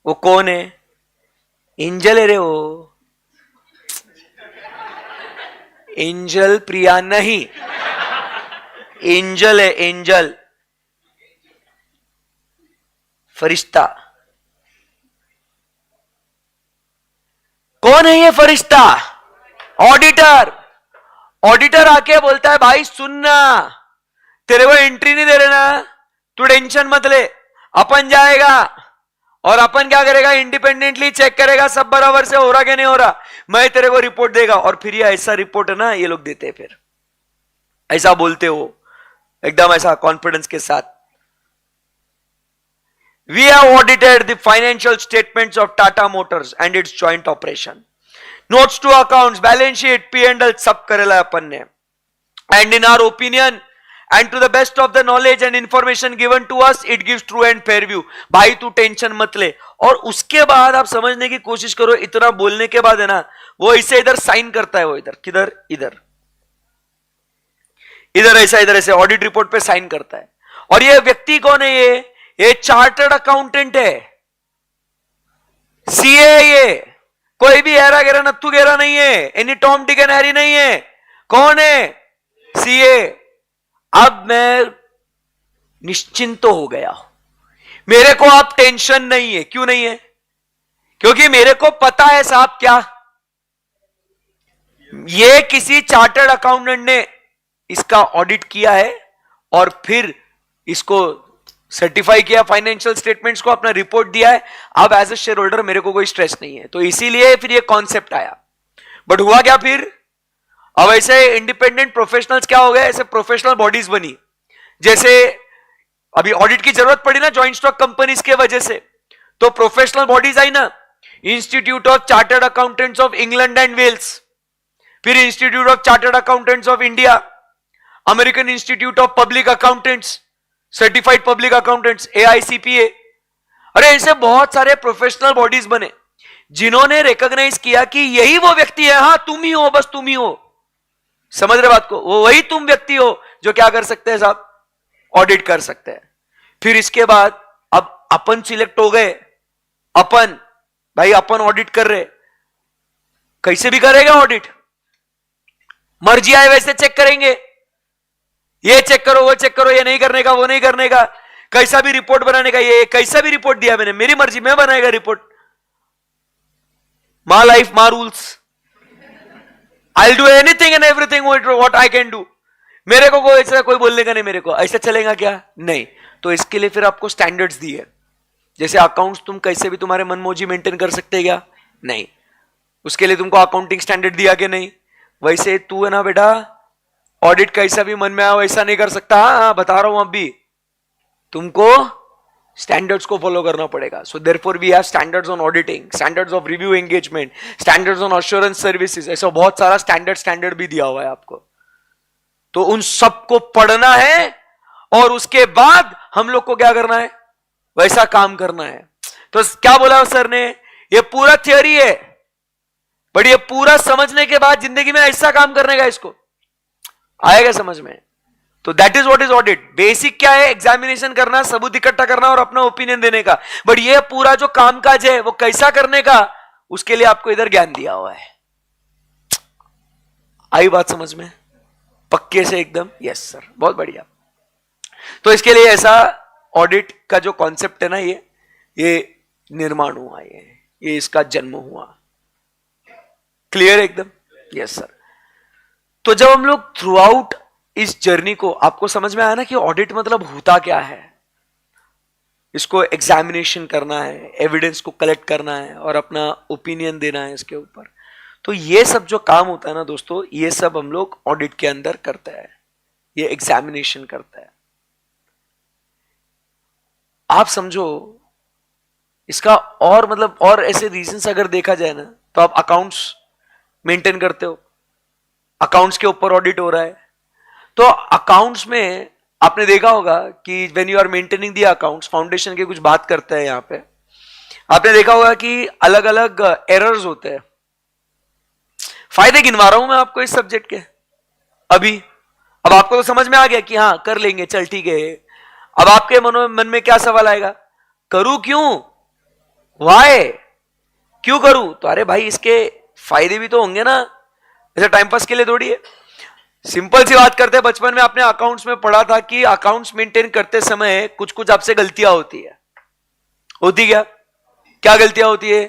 वो कौन है? एंजल है रे वो, एंजल प्रिया नहीं, एंजल है, एंजल फरिश्ता। कौन है ये फरिश्ता? ऑडिटर। ऑडिटर आके बोलता है भाई सुनना, तेरे को एंट्री नहीं दे रहे ना, तू टेंशन मत ले, अपन जाएगा और अपन क्या करेगा, इंडिपेंडेंटली चेक करेगा सब बराबर से हो रहा कि नहीं हो रहा, मैं तेरे को रिपोर्ट देगा। और फिर ये ऐसा रिपोर्ट है ना ये लोग देते हैं, फिर ऐसा बोलते हो एकदम ऐसा कॉन्फिडेंस के साथ, We have audited the financial statements of Tata Motors and its joint operation. Notes to accounts, balance sheet, P&L सब करेला अपन ने. And in our opinion, and to the best of the knowledge and information given to us, it gives true and fair view. भाई तू टेंशन मत ले। और उसके बाद आप समझने की कोशिश करो, इतना बोलने के बाद है ना, वो इसे इधर साइन करता है, वो इधर किधर, इधर इधर ऐसा, इधर ऐसे ऑडिट रिपोर्ट पे साइन करता है। और ये व्यक्ति कौन है? ये चार्टर्ड अकाउंटेंट है, सीए है ये, कोई भी हेरा गेरा नत्थु गेरा नहीं है, any Tom Dick and Harry नहीं है। कौन है? सीए। अब मैं निश्चिंत हो गया, मेरे को अब टेंशन नहीं है। क्यों नहीं है? क्योंकि मेरे को पता है साहब क्या, ये किसी चार्टर्ड अकाउंटेंट ने इसका ऑडिट किया है और फिर इसको सर्टिफाई किया, फाइनेंशियल स्टेटमेंट्स को अपना रिपोर्ट दिया है। अब एज ए शेयर होल्डर मेरे को कोई स्ट्रेस नहीं है, तो इसीलिए फिर ये कॉन्सेप्ट आया। बट हुआ क्या फिर, अब ऐसे इंडिपेंडेंट प्रोफेशनल्स क्या हो गए, ऐसे प्रोफेशनल बॉडीज बनी। जैसे अभी ऑडिट की जरूरत पड़ी ना जॉइंट स्टॉक कंपनीज के वजह से, तो प्रोफेशनल बॉडीज आई ना, institute of chartered accountants of England and Wales, फिर institute of chartered accountants of India, American institute of public accountants, certified public accountants AICPA। अरे ऐसे बहुत सारे प्रोफेशनल बॉडीज बने जिन्होंने रिकॉग्नाइज किया कि यही वो व्यक्ति है, हाँ तुम ही हो, बस तुम ही हो। समझ रहे बात को, वो वही तुम व्यक्ति हो जो क्या कर सकते हैं साहब, ऑडिट कर सकते हैं। फिर इसके बाद अब अपन सिलेक्ट हो गए, अपन भाई अपन ऑडिट कर रहे, कैसे भी करेगा ऑडिट, मर्जी आए वैसे चेक करेंगे, ये चेक करो वो चेक करो, ये नहीं करने का वो नहीं करने का, कैसा भी रिपोर्ट बनाने का, ये कैसा भी रिपोर्ट दिया मैंने, मेरी मर्जी, मैं बनाएगा report, my life my rules, I do anything and everything what I can do. मेरे को कोई ऐसा कोई बोलने का नहीं, मेरे को ऐसा चलेगा क्या, नहीं। तो इसके लिए फिर आपको स्टैंडर्ड्स दिए, जैसे अकाउंट्स तुम कैसे भी तुम्हारे मनमोजी मेंटेन कर सकते हैं क्या, नहीं, उसके लिए तुमको अकाउंटिंग स्टैंडर्ड दिया कि नहीं। वैसे तू है ना बेटा, ऑडिट कैसा भी मन में आओ ऐसा नहीं कर सकता, हाँ बता रहा हूं, अब भी तुमको स्टैंडर्ड्स को फॉलो करना पड़ेगा। So therefore we have standards on auditing, standards of review engagement, standards on assurance services, ऐसा बहुत सारा स्टैंडर्ड भी दिया हुआ है आपको। तो उन सबको पढ़ना है और उसके बाद हम लोग को क्या करना है, वैसा काम करना है। तो क्या बोला सर ने, ये पूरा थियोरी है, बट ये पूरा समझने के बाद जिंदगी में ऐसा काम करने का इसको आएगा समझ में। तो that is what is audit. Basic क्या है, एग्जामिनेशन करना, सबूत इकट्ठा करना और अपना ओपिनियन देने का, बट ये पूरा जो कामकाज है वो कैसा करने का, उसके लिए आपको इधर ज्ञान दिया हुआ है। आई बात समझ में पक्के से एकदम, यस सर, बहुत बढ़िया। तो इसके लिए ऐसा ऑडिट का जो कॉन्सेप्ट है ना, ये निर्माण हुआ, ये इसका जन्म हुआ। क्लियर एकदम, यस सर। तो जब हम लोग थ्रू आउट इस जर्नी को, आपको समझ में आया ना कि ऑडिट मतलब होता क्या है, इसको एग्जामिनेशन करना है, एविडेंस को कलेक्ट करना है और अपना ओपिनियन देना है इसके ऊपर। तो ये सब जो काम होता है ना दोस्तों, ये सब हम लोग ऑडिट के अंदर करते हैं, ये एग्जामिनेशन करता है। आप समझो इसका और मतलब और ऐसे रीजंस अगर देखा जाए ना, तो आप अकाउंट्स मेंटेन करते हो, अकाउंट्स के ऊपर ऑडिट हो रहा है, तो अकाउंट्स में आपने देखा होगा कि when you are maintaining the accounts, foundation की कुछ बात करते हैं यहां पे, आपने देखा होगा कि अलग अलग एरर्स होते हैं। फायदे गिनवा रहा हूं मैं आपको इस सब्जेक्ट के अभी। अब आपको तो समझ में आ गया कि हाँ कर लेंगे, चल ठीक है। अब आपके मन में क्या सवाल आएगा, करूं क्यों, वाई, क्यों करूं, तो अरे भाई इसके फायदे भी तो होंगे ना, ऐसा टाइम पास के लिए थोड़ी है। सिंपल सी बात करते हैं, बचपन में आपने अकाउंट्स में पढ़ा था कि अकाउंट्स मेंटेन करते समय कुछ कुछ आपसे गलतियां होती है, होती क्या गलतियां होती है,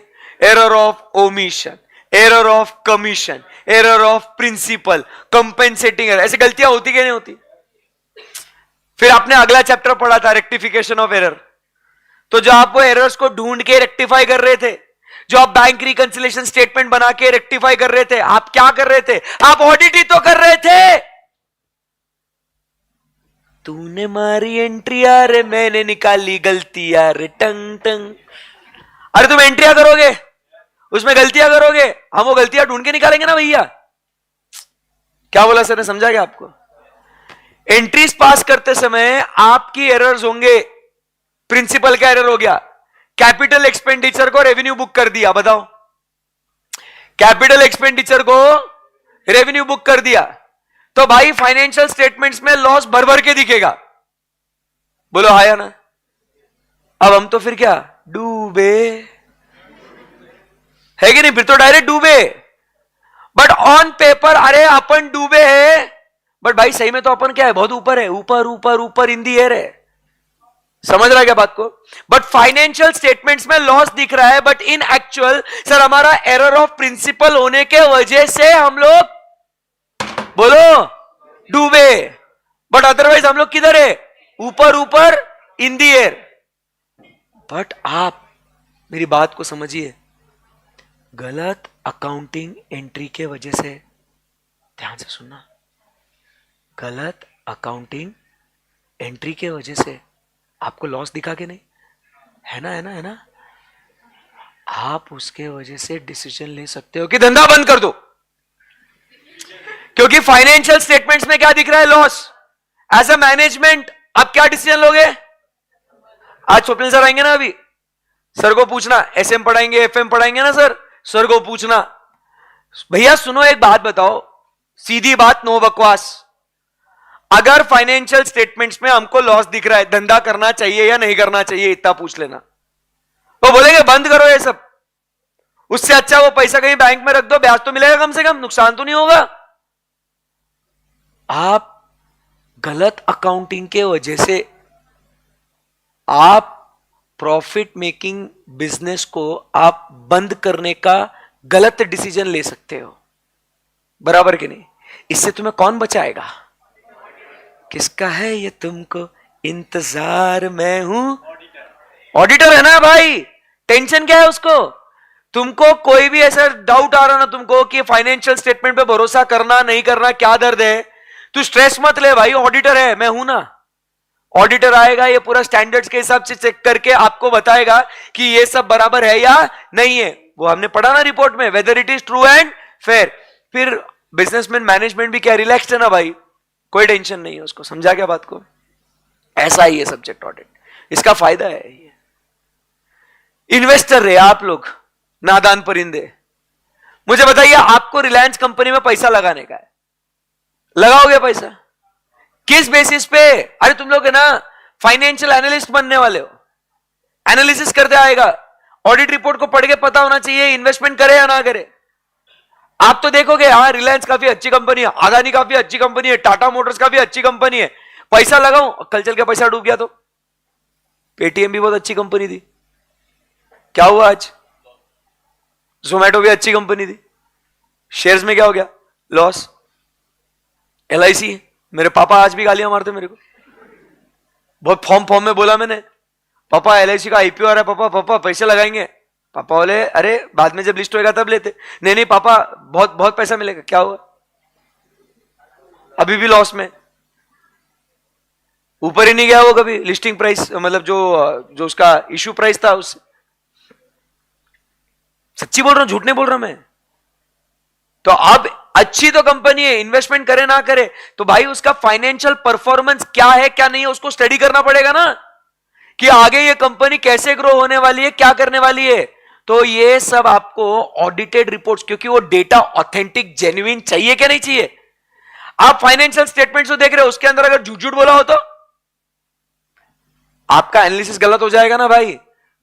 error of omission, error of commission, error of principle, compensating error, ऐसी गलतियां होती क्या नहीं होती। फिर आपने अगला चैप्टर पढ़ा था रेक्टिफिकेशन ऑफ एरर, तो जो आप वो एरर्स को ढूंढ के रेक्टिफाई कर रहे थे, जो आप बैंक रिकंसिलिएशन स्टेटमेंट बना के रेक्टिफाई कर रहे थे, आप क्या कर रहे थे, आप ऑडिट ही तो कर रहे थे। तूने मारी एंट्री रे मैंने निकाली गलतियां रे टंग टंग। अरे तुम एंट्रिया करोगे, उसमें गलतियां करोगे, हम वो गलतियां ढूंढ के निकालेंगे ना भैया। क्या बोला सर ने, समझा क्या आपको। एंट्रीज पास करते समय आपकी एरर्स होंगे। प्रिंसिपल का एरर हो गया, कैपिटल एक्सपेंडिचर को रेवेन्यू बुक कर दिया, बताओ, कैपिटल एक्सपेंडिचर को रेवेन्यू बुक कर दिया, तो भाई फाइनेंशियल स्टेटमेंट्स में लॉस भर भर के दिखेगा, बोलो हाँ या ना। अब हम तो फिर क्या डूबे, है कि नहीं, फिर तो डायरेक्ट डूबे। बट ऑन पेपर अरे अपन डूबे हैं, बट भाई सही में तो अपन क्या है, बहुत ऊपर है, ऊपर ऊपर ऊपर इन दी एयर है। समझ रहा है क्या बात को? बट फाइनेंशियल स्टेटमेंट्स में लॉस दिख रहा है, बट इन एक्चुअल सर हमारा एरर ऑफ प्रिंसिपल होने के वजह से हम लोग बोलो डूबे, बट अदरवाइज हम लोग किधर है? ऊपर ऊपर इन दी एयर। बट आप मेरी बात को समझिए, गलत अकाउंटिंग एंट्री के वजह से, ध्यान से सुनना, गलत अकाउंटिंग एंट्री के वजह से आपको लॉस दिखा के नहीं, है ना, है ना, है ना, आप उसके वजह से डिसीजन ले सकते हो कि धंधा बंद कर दो, क्योंकि फाइनेंशियल स्टेटमेंट्स में क्या दिख रहा है? लॉस। एज अ मैनेजमेंट आप क्या डिसीजन लोगे? आज स्वप्निल सर आएंगे ना, अभी सर को पूछना, एसएम पढ़ाएंगे, एफएम पढ़ाएंगे ना सर को पूछना, भैया सुनो एक बात बताओ, सीधी बात, नो बकवास, अगर फाइनेंशियल स्टेटमेंट्स में हमको लॉस दिख रहा है, धंधा करना चाहिए या नहीं करना चाहिए? इतना पूछ लेना। वो बोलेंगे बंद करो ये सब, उससे अच्छा वो पैसा कहीं बैंक में रख दो, ब्याज तो मिलेगा कम से कम, नुकसान तो नहीं होगा। आप गलत अकाउंटिंग के वजह से आप प्रॉफिट मेकिंग बिजनेस को आप बंद करने का गलत डिसीजन ले सकते हो, बराबर कि नहीं? इससे तुम्हें कौन बचाएगा? किसका है ये तुमको इंतजार, मैं हूं ऑडिटर, है ना भाई? टेंशन क्या है उसको? तुमको कोई भी ऐसा डाउट आ रहा ना तुमको कि फाइनेंशियल स्टेटमेंट पे भरोसा करना नहीं करना, क्या दर्द है, तू स्ट्रेस मत ले भाई, ऑडिटर है, मैं हूं ना। ऑडिटर आएगा, ये पूरा स्टैंडर्ड्स के हिसाब से चेक करके आपको बताएगा कि ये सब बराबर है या नहीं है। वो हमने पढ़ा ना रिपोर्ट में, whether it is true and fair. फिर बिजनेसमैन मैनेजमेंट भी क्या रिलैक्स्ड है ना भाई, कोई टेंशन नहीं है उसको। समझा क्या बात को? ऐसा ही है सब्जेक्ट ऑडिट, इसका फायदा है ये। इन्वेस्टर रहे आप लोग, नादान परिंदे, मुझे बताइए, आपको रिलायंस कंपनी में पैसा लगाने का है, लगाओगे पैसा किस बेसिस पे? अरे तुम लोग है ना फाइनेंशियल एनालिस्ट बनने वाले हो, एनालिसिस करते आएगा, ऑडिट रिपोर्ट को पढ़ के पता होना चाहिए इन्वेस्टमेंट करे या ना करे। आप तो देखोगे हाँ रिलायंस काफी अच्छी कंपनी है, अदानी काफी अच्छी कंपनी है, टाटा मोटर्स काफी अच्छी कंपनी है, पैसा लगाऊं, कल चल के पैसा डूब गया तो। पेटीएम भी बहुत अच्छी कंपनी थी, क्या हुआ आज? जोमेटो भी अच्छी कंपनी थी, शेयर्स में क्या हो गया? लॉस। एलआईसी, मेरे पापा आज भी गालियां मारते मेरे को, बहुत फॉर्म में बोला मैंने, पापा एलआईसी का आईपीओ आ रहा है, पापा पापा पैसे लगाएंगे। पापा बोले अरे बाद में जब लिस्ट होएगा तब लेते। नहीं नहीं पापा बहुत बहुत पैसा मिलेगा। क्या हुआ? अभी भी लॉस में, ऊपर ही नहीं गया वो कभी, लिस्टिंग प्राइस मतलब जो उसका इश्यू प्राइस था उससे। सच्ची बोल रहा हूं, झूठ नहीं बोल रहा मैं। तो अब अच्छी तो कंपनी है, इन्वेस्टमेंट करे ना करे तो भाई उसका फाइनेंशियल परफॉर्मेंस क्या है क्या नहीं है उसको स्टडी करना पड़ेगा ना, कि आगे ये कंपनी कैसे ग्रो होने वाली है, क्या करने वाली है। तो ये सब आपको ऑडिटेड रिपोर्ट्स, क्योंकि वो डेटा ऑथेंटिक जेन्युइन चाहिए क्या नहीं चाहिए। आप फाइनेंशियल स्टेटमेंट्स को देख रहे हो, उसके अंदर अगर झूठ झूठ बोला हो तो आपका एनालिसिस गलत हो जाएगा ना भाई।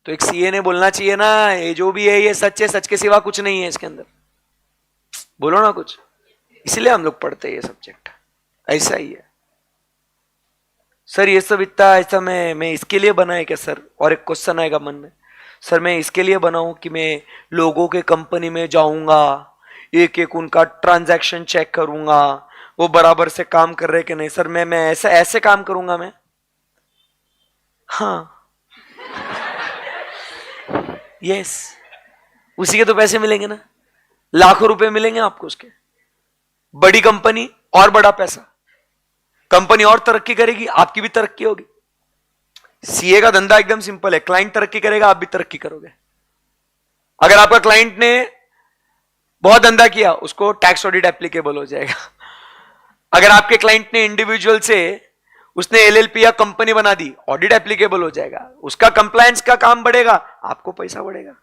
तो एक सीए ने बोलना चाहिए ना, ये जो भी है ये सच है, सच के सिवा कुछ नहीं है इसके अंदर, बोलो ना कुछ। इसलिए हम लोग पढ़ते हैं ये सब्जेक्ट, ऐसा ही है सर। ये सब इतना ऐसा मैं इसके लिए बना है क्या सर? और एक क्वेश्चन आएगा मन में, सर मैं इसके लिए बनाऊं कि मैं लोगों के कंपनी में जाऊंगा, एक एक उनका ट्रांजैक्शन चेक करूंगा, वो बराबर से काम कर रहे कि नहीं। सर मैं ऐसे ऐसे काम करूंगा मैं, हाँ यस, उसी के तो पैसे मिलेंगे ना, लाखों रुपए मिलेंगे आपको उसके। बड़ी कंपनी और बड़ा पैसा, कंपनी और तरक्की करेगी, आपकी भी तरक्की होगी। सीए का धंधा एकदम सिंपल है, क्लाइंट तरक्की करेगा, आप भी तरक्की करोगे। अगर आपका क्लाइंट ने बहुत धंधा किया, उसको टैक्स ऑडिट एप्लीकेबल हो जाएगा। अगर आपके क्लाइंट ने इंडिविजुअल से उसने एलएलपी या कंपनी बना दी, ऑडिट एप्लीकेबल हो जाएगा, उसका कंप्लायंस का काम बढ़ेगा, आपको पैसा बढ़ेगा।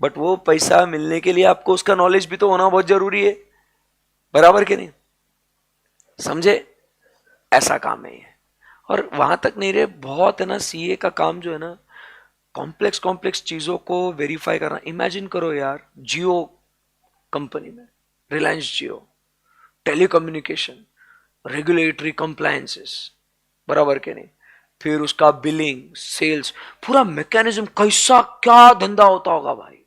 बट वो पैसा मिलने के लिए आपको उसका नॉलेज भी तो होना बहुत जरूरी है, बराबर के नहीं? समझे? ऐसा काम है ये। और वहां तक नहीं रहे, बहुत है ना सीए का काम जो है ना, कॉम्प्लेक्स चीजों को वेरीफाई करना। इमेजिन करो यार, जियो कंपनी में, रिलायंस जियो, टेलीकम्युनिकेशन, रेगुलेटरी कंप्लायंसेस, बराबर के नहीं? फिर उसका बिलिंग, सेल्स, पूरा मैकेनिज्म, कैसा क्या धंधा होता होगा भाई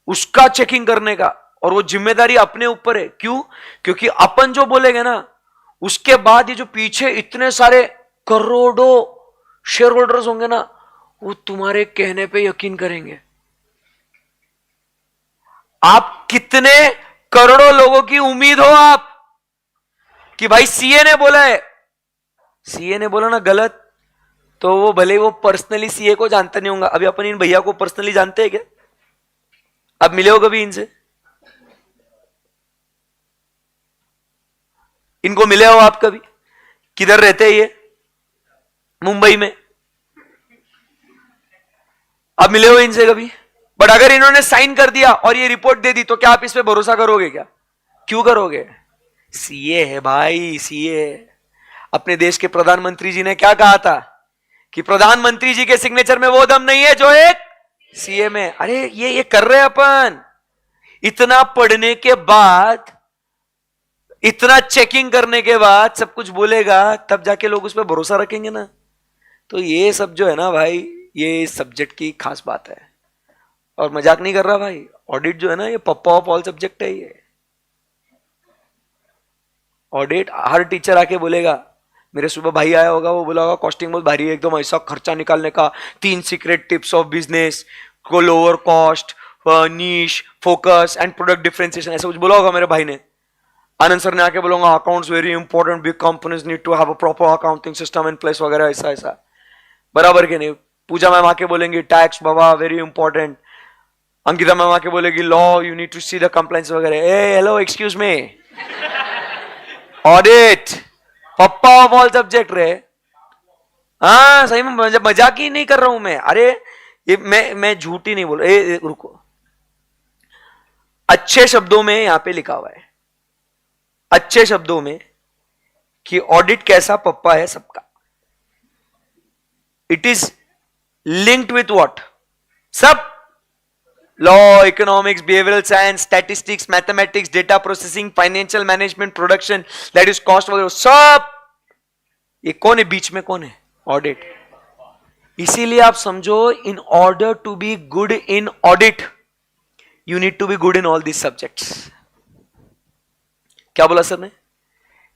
उसका चेकिंग करने का। और वो जिम्मेदारी अपने ऊपर है। क्यों? क्योंकि अपन जो बोलेंगे ना, उसके बाद ये जो पीछे इतने सारे करोड़ों शेयर होल्डर्स होंगे ना, वो तुम्हारे कहने पे यकीन करेंगे। आप कितने करोड़ों लोगों की उम्मीद हो आप कि भाई सीए ने बोला है, सीए ने बोला ना गलत, तो वो भले वो पर्सनली सीए को जानते नहीं होगा। अभी अपन इन भैया को पर्सनली जानते हैं क्या? अब मिले हो कभी इनसे? इनको मिले हो आप कभी? किधर रहते हैं ये? मुंबई में। अब मिले हो इनसे कभी? बट अगर इन्होंने साइन कर दिया और ये रिपोर्ट दे दी तो क्या आप इस पे भरोसा करोगे क्या? क्यों करोगे? सीए है भाई, सीए। अपने देश के प्रधानमंत्री जी ने क्या कहा था कि प्रधानमंत्री जी के सिग्नेचर में वो दम नहीं है जो एक सीए में। अरे ये कर रहे हैं अपन। इतना पढ़ने के बाद, इतना चेकिंग करने के बाद सब कुछ बोलेगा, तब जाके लोग उस पर भरोसा रखेंगे ना। तो ये सब जो है ना भाई, ये सब्जेक्ट की खास बात है। और मजाक नहीं कर रहा भाई, ऑडिट जो है ना, ये पप्पा ऑफ ऑल सब्जेक्ट है। ये ऑडिट हर टीचर आके बोलेगा, मेरे सुबह भाई आया होगा, वो बोला होगा कॉस्टिंग बहुत भारी है एकदम, ऐसा खर्चा निकालने का, 3 सीक्रेट टिप्स ऑफ बिजनेस को, lower cost, niche, focus and product differentiation, ऐसा कुछ बोला होगा मेरे भाई ने। आनंद सर ने आके बोलूंगा accounts very important, big companies need to have a proper accounting system in place वगैरह, ऐसा ऐसा। बराबर के नहीं? पूजा मैम आके बोलेंगे टैक्स बाबा वेरी इंपॉर्टेंट। अंकिता मैम आके बोलेगी law you need to see the compliance वगैरह। ए हेलो एक्सक्यूज मी, ऑडिट पप्पा ऑफ ऑल सब्जेक्ट रे। हाँ सही में, मजाक ही नहीं कर रहा हूं मैं। अरे ये मैं झूठ ही नहीं बोल रहा। रुको, अच्छे शब्दों में यहां पे लिखा हुआ है, अच्छे शब्दों में, कि ऑडिट कैसा पप्पा है सबका। It is linked with what? सब law, economics, behavioural science, statistics, mathematics, data processing, financial management, production, that is cost वगैरह सब। ये कौन है बीच में? कौन है? ऑडिट। इसीलिए आप समझो, in order to be good in audit you need to be good in all these subjects. क्या बोला सर ने?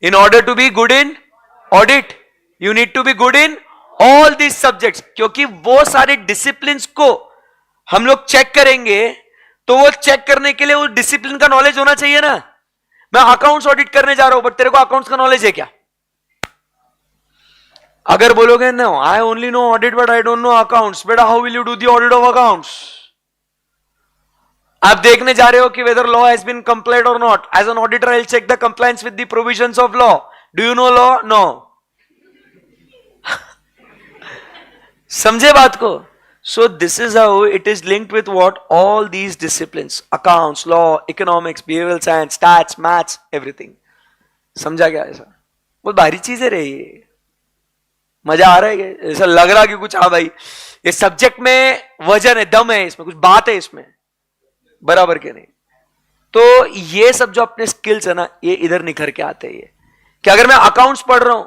In order to be good in audit you need to be good in all these subjects. क्योंकि वो सारे डिसिप्लिन को हम लोग चेक करेंगे, तो वो चेक करने के लिए वो डिसिप्लिन का नॉलेज होना चाहिए ना। मैं अकाउंट्स ऑडिट करने जा रहा हूं, बट तेरे को अकाउंट्स का नॉलेज है क्या? अगर बोलोगे no I only know audit but I don't know accounts, बेटा how will you do the audit of accounts? आप देखने जा रहे हो कि whether law has been complied और not. As an auditor I will check the compliance with the provisions of law. Do you know law? No. समझे बात को? So this is how it is linked with what? All these disciplines, accounts, law, economics, behavioral science, stats, maths, everything. समझा क्या? ऐसा बहुत भारी चीजें रही है। मजा आ रहा है? ऐसा लग रहा कि कुछ, हाँ भाई ये सब्जेक्ट में वजन है, दम है इसमें, कुछ बात है इसमें। बराबर के नहीं? तो ये सब जो अपने स्किल्स है ना, ये इधर निखर के आते हैं। ये कि अगर मैं अकाउंट्स पढ़ रहा हूं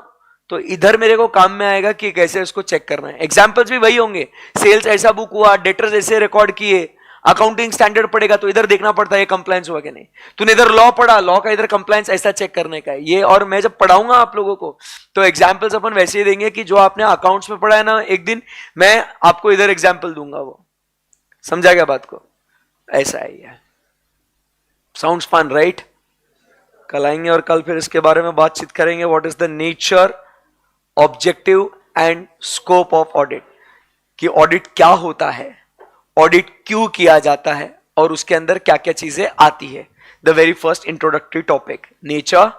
तो इधर मेरे को काम में आएगा कि कैसे उसको चेक करना है। एग्जाम्पल्स भी वही होंगे, सेल्स ऐसा बुक हुआ, डेटर्स ऐसे रिकॉर्ड किए, अकाउंटिंग स्टैंडर्ड पड़ेगा तो इधर देखना पड़ता है कंप्लायंस हुआ कि नहीं। तूने इधर लॉ पढ़ा, लॉ का इधर कंप्लायंस ऐसा चेक करने का है ये। और मैं जब पढ़ाऊंगा आप लोगों को तो एग्जाम्पल्स अपन वैसे ही देंगे कि जो आपने अकाउंट्स में पढ़ा है ना, एक दिन मैं आपको इधर एग्जाम्पल दूंगा। वो समझा क्या बात को? ऐसा है। Sounds fun right? कल आएंगे और कल फिर इसके बारे में बातचीत करेंगे, what is the nature, objective and scope of audit, कि ऑडिट क्या होता है, ऑडिट क्यों किया जाता है, और उसके अंदर क्या क्या चीजें आती है। The very first introductory topic, nature,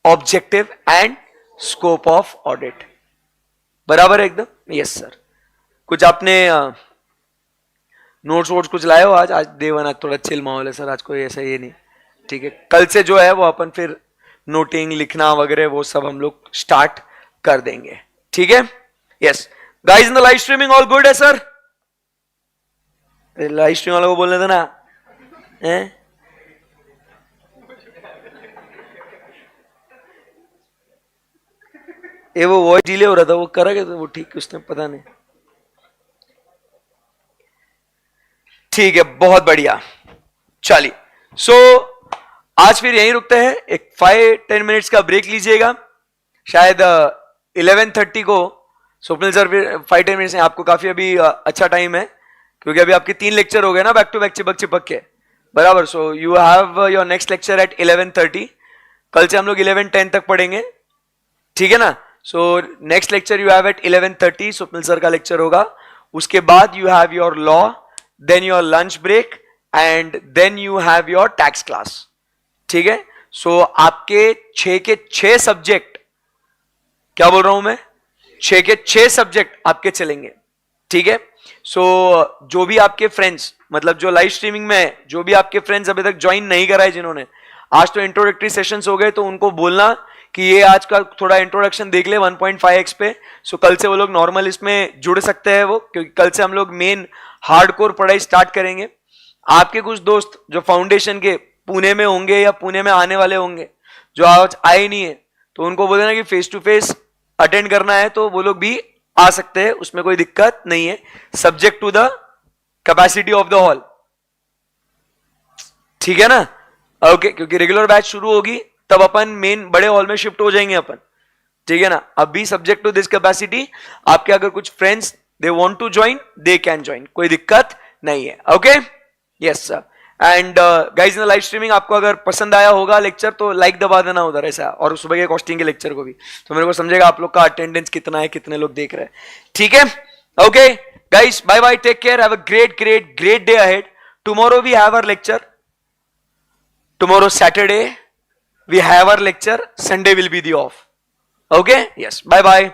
objective and scope of audit. बराबर है एकदम? Yes sir. कुछ आपने नोट्स वोट्स कुछ लाए हो आज? आज देवन आज थोड़ा चिल माहौल है सर, आज कोई ऐसा ये नहीं। ठीक है, कल से जो है वो अपन फिर नोटिंग, लिखना वगैरह वो सब हम लोग स्टार्ट कर देंगे। ठीक है? Yes guys, in the live streaming all good है सर? लाइव स्ट्रीम वालों को बोलने देना है। ये वो वॉइस डिले हो रहा था, वो करा गया था वो ठीक उसने, पता नहीं। ठीक है, बहुत बढ़िया। चलिए, सो आज फिर यहीं रुकते हैं, एक 5-10 मिनट्स का ब्रेक लीजिएगा। शायद 11:30 को स्वप्निल सर फिर 5-10 मिनट्स, आपको काफी अभी अच्छा टाइम है, क्योंकि अभी आपके 3 लेक्चर हो गए ना बैक टू बैक, चिपक चिपक के, बराबर। So you have your next lecture at 11:30। कल से हम लोग 11:10 तक पढ़ेंगे, ठीक है ना। So next lecture you have at 11:30, Swapnil sir का लेक्चर होगा। उसके बाद you have your law, then your lunch break, and then you have your tax class, ठीक है। सो आपके 6 के 6 सब्जेक्ट, क्या बोल रहा हूं मैं, 6 के 6 सब्जेक्ट आपके चलेंगे, ठीक है। सो जो भी आपके फ्रेंड्स, मतलब जो लाइव स्ट्रीमिंग में है, जो भी आपके फ्रेंड्स अभी तक ज्वाइन नहीं कराए जिन्होंने, आज तो इंट्रोडक्टरी सेशंस हो गए, तो उनको बोलना कि ये आज का थोड़ा इंट्रोडक्शन देख ले 1.5x पे। सो कल से वो लोग नॉर्मल इसमें जुड़ सकते हैं वो, क्योंकि कल से हम लोग मेन हार्डकोर पढ़ाई स्टार्ट करेंगे। आपके कुछ दोस्त जो फाउंडेशन के पुणे में होंगे या पुणे में आने वाले होंगे, जो आज आए नहीं है, तो उनको बोल देना कि फेस टू फेस अटेंड करना है, तो वो लोग भी आ सकते हैं, उसमें कोई दिक्कत नहीं है, subject to the capacity of the hall, ठीक है ना। ओके, क्योंकि रेगुलर बैच शुरू होगी तब अपन मेन बड़े हॉल में शिफ्ट हो जाएंगे अपन, ठीक है ना। अभी सब्जेक्ट टू दिस कैपेसिटी, आपके अगर कुछ friends they want to join, they can join, कोई दिक्कत नहीं है। Okay, yes sir. And guys in live streaming, आपको अगर पसंद आया होगा लेक्चर तो लाइक दबा देना उधर ऐसा, और सुबह के कॉस्टिंग के लेक्चर को भी, तो मेरे को समझेगा आप लोग का अटेंडेंस कितना है, कितने लोग देख रहे हैं, ठीक है। Okay guys, bye bye, take care, have a great great great day ahead. Tomorrow we have our lecture, tomorrow Saturday we have our lecture, Sunday will be the off. Okay, yes, bye bye.